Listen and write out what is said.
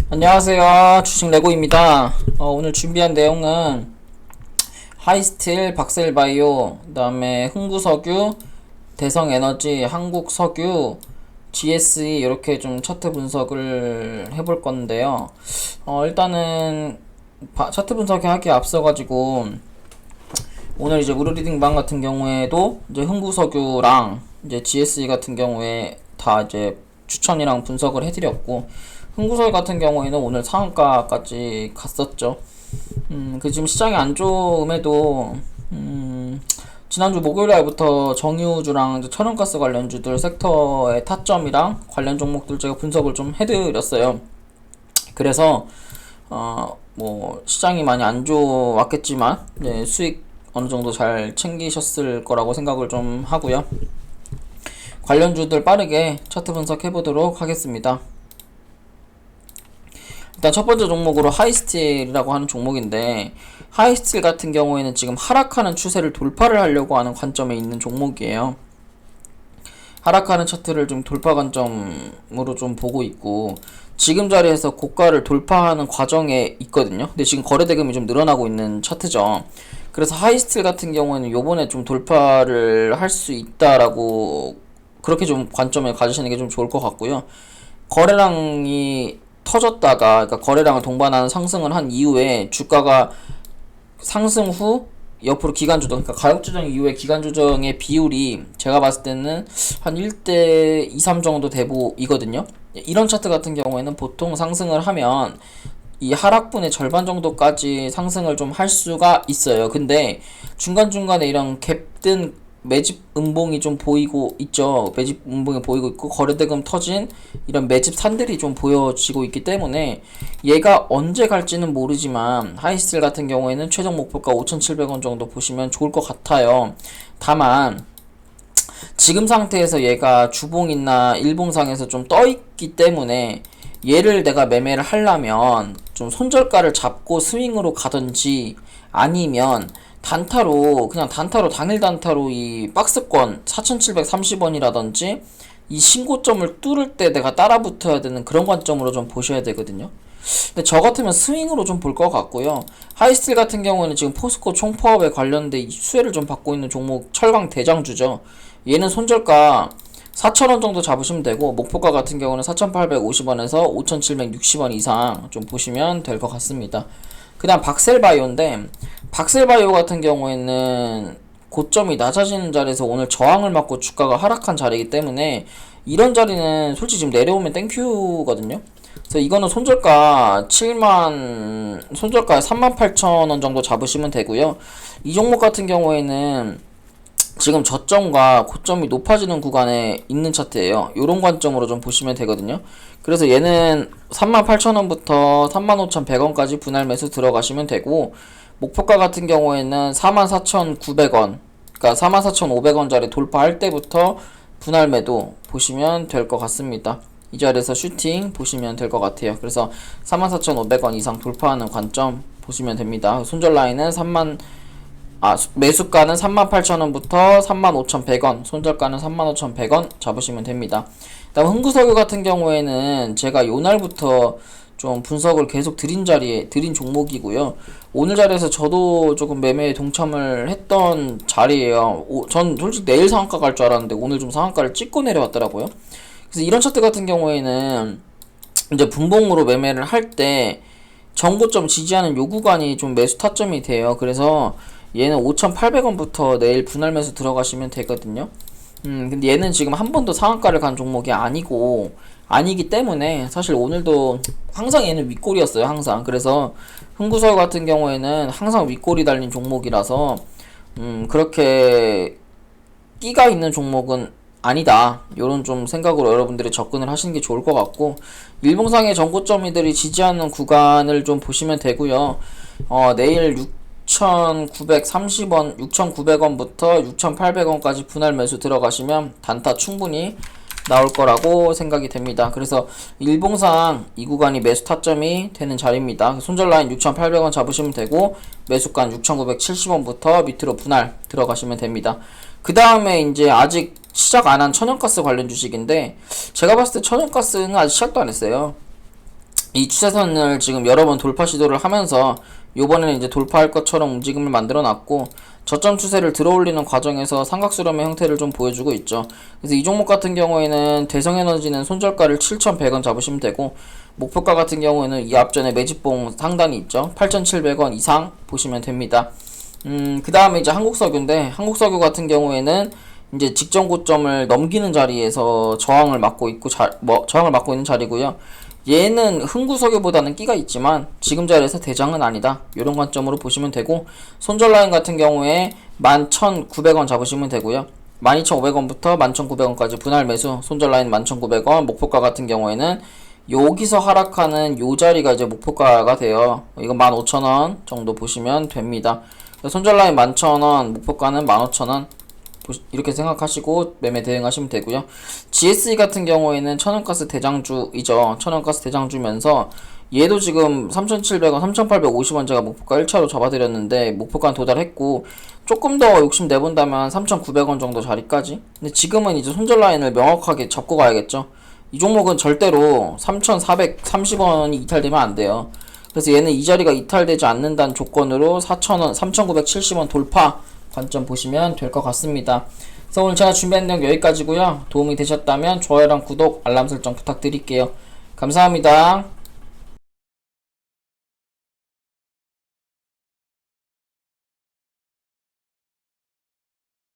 안녕하세요. 주식 레고입니다. 오늘 준비한 내용은 하이스틸, 박셀바이오, 그 다음에 흥구석유, 대성에너지, 한국석유, GSE 이렇게 좀 차트 분석을 해볼 건데요. 일단은 차트 분석하기에 앞서가지고 오늘 이제 우르리딩방 같은 경우에도 이제 흥구석유랑 이제 GSE 같은 경우에 다 이제 추천이랑 분석을 해드렸고, 흥구석유 같은 경우에는 오늘 상한가까지 갔었죠. 그 지금 시장이 안 좋음에도 지난주 목요일 날부터 정유주랑 이제 천연가스 관련주들 섹터의 타점이랑 관련 종목들 제가 분석을 좀 해드렸어요. 그래서 뭐 시장이 많이 안 좋았겠지만 네, 수익 어느 정도 잘 챙기셨을 거라고 생각을 좀 하고요. 관련주들 빠르게 차트 분석해 보도록 하겠습니다. 일단 첫 번째 종목으로 하이스틸이라고 하는 종목인데, 하이스틸 같은 경우에는 지금 하락하는 추세를 돌파를 하려고 하는 관점에 있는 종목이에요. 하락하는 차트를 좀 돌파 관점으로 좀 보고 있고, 지금 자리에서 고가를 돌파하는 과정에 있거든요. 근데 지금 거래 대금이 좀 늘어나고 있는 차트죠. 그래서 하이스틸 같은 경우에는 요번에 좀 돌파를 할 수 있다라고 그렇게 좀 관점을 가지시는 게 좀 좋을 것 같고요. 거래량이 터졌다가, 그러니까 거래량을 동반하는 상승을 한 이후에 주가가 상승 후 옆으로 기간 조정, 그러니까 가격 조정 이후에 기간 조정의 비율이 제가 봤을 때는 한 1대 2, 3 정도 대보이거든요. 이런 차트 같은 경우에는 보통 상승을 하면 이 하락분의 절반 정도까지 상승을 좀 할 수가 있어요. 근데 중간중간에 이런 갭든 매집 음봉이 좀 보이고 있죠. 매집 음봉이 보이고 있고 거래대금 터진 이런 매집 산들이 좀 보여지고 있기 때문에 얘가 언제 갈지는 모르지만 하이스틸 같은 경우에는 최종 목표가 5,700원 정도 보시면 좋을 것 같아요. 다만 지금 상태에서 얘가 주봉이나 일봉상에서 좀 떠있기 때문에 얘를 내가 매매를 하려면 좀 손절가를 잡고 스윙으로 가든지, 아니면 그냥 단타로 당일 단타로 이 박스권 4,730원이라든지 이 신고점을 뚫을 때 내가 따라 붙어야 되는 그런 관점으로 좀 보셔야 되거든요. 근데 저 같으면 스윙으로 좀 볼 것 같고요. 하이스틸 같은 경우에는 지금 포스코 총파업에 관련된 수혜를 좀 받고 있는 종목 철강 대장주죠. 얘는 손절가 4,000원 정도 잡으시면 되고, 목표가 같은 경우는 4,850원에서 5,760원 이상 좀 보시면 될 것 같습니다. 그 다음 박셀바이오인데, 박셀바이오 같은 경우에는 고점이 낮아지는 자리에서 오늘 저항을 맞고 주가가 하락한 자리이기 때문에 이런 자리는 솔직히 지금 내려오면 땡큐거든요. 그래서 이거는 손절가 38,000원 정도 잡으시면 되고요. 이 종목 같은 경우에는 지금 저점과 고점이 높아지는 구간에 있는 차트예요. 요런 관점으로 좀 보시면 되거든요. 그래서 얘는 38,000원부터 35,100원까지 분할 매수 들어가시면 되고, 목표가 같은 경우에는 44,900원, 그러니까 44,500원짜리 돌파할 때부터 분할 매도 보시면 될 것 같습니다. 이 자리에서 슈팅 보시면 될 것 같아요. 그래서 44,500원 이상 돌파하는 관점 보시면 됩니다. 손절 라인은 매수가는 38,000원부터 35,100원, 손절가는 35,100원 잡으시면 됩니다. 다음 흥구석유 같은 경우에는 제가 요날부터 좀 분석을 계속 드린 종목이고요. 오늘 자리에서 저도 조금 매매에 동참을 했던 자리예요. 전 솔직히 내일 상한가 갈 줄 알았는데 오늘 좀 상한가를 찍고 내려왔더라고요. 그래서 이런 차트 같은 경우에는 이제 분봉으로 매매를 할 때 정고점 지지하는 요 구간이 좀 매수 타점이 돼요. 그래서 얘는 5,800원부터 내일 분할 매수 들어가시면 되거든요. 근데 얘는 지금 한 번도 상한가를 간 종목이 아니기 때문에 사실 오늘도 항상 얘는 윗골이었어요, 항상. 그래서 흥구석유 같은 경우에는 항상 윗골이 달린 종목이라서 그렇게 끼가 있는 종목은 아니다, 요런 좀 생각으로 여러분들이 접근을 하시는 게 좋을 것 같고, 일봉상의 정고점이들이 지지하는 구간을 좀 보시면 되고요. 내일 6,930원, 6,900원부터 6,800원까지 분할 매수 들어가시면 단타 충분히 나올 거라고 생각이 됩니다. 그래서 일봉상 이 구간이 매수 타점이 되는 자리입니다. 손절 라인 6,800원 잡으시면 되고, 매수가 6,970원부터 밑으로 분할 들어가시면 됩니다. 그 다음에 이제 아직 시작 안 한 천연가스 관련 주식인데, 제가 봤을 때 천연가스는 아직 시작도 안 했어요. 이 추세선을 지금 여러 번 돌파 시도를 하면서 요번에는 이제 돌파할 것처럼 움직임을 만들어 놨고, 저점 추세를 들어올리는 과정에서 삼각수렴의 형태를 좀 보여주고 있죠. 그래서 이 종목 같은 경우에는 대성에너지는 손절가를 7,100원 잡으시면 되고, 목표가 같은 경우에는 이 앞전에 매집봉 상단이 있죠. 8,700원 이상 보시면 됩니다. 그 다음에 이제 한국석유인데, 한국석유 같은 경우에는 이제 직전 고점을 넘기는 자리에서 저항을 막고 있고, 저항을 막고 있는 자리고요. 얘는 흥구석유보다는 끼가 있지만 지금 자리에서 대장은 아니다. 이런 관점으로 보시면 되고, 손절 라인 같은 경우에 11,900원 잡으시면 되고요. 12,500원부터 11,900원까지 분할 매수, 손절 라인 11,900원, 목표가 같은 경우에는 여기서 하락하는 요 자리가 이제 목표가가 돼요. 이거 15,000원 정도 보시면 됩니다. 손절 라인 11,000원, 목표가는 15,000원. 이렇게 생각하시고 매매 대응하시면 되고요. GSE 같은 경우에는 천연가스 대장주이죠. 천연가스 대장주면서 얘도 지금 3,700원, 3,850원 제가 목표가 1차로 잡아드렸는데 목표가는 도달했고, 조금 더 욕심 내본다면 3,900원 정도 자리까지. 근데 지금은 이제 손절 라인을 명확하게 잡고 가야겠죠. 이 종목은 절대로 3,430원이 이탈되면 안 돼요. 그래서 얘는 이 자리가 이탈되지 않는다는 조건으로 4,000원, 3,970원 돌파 관점 보시면 될 것 같습니다. 그래서 오늘 제가 준비한 내용 여기까지고요. 도움이 되셨다면 좋아요랑 구독, 알람 설정 부탁드릴게요. 감사합니다.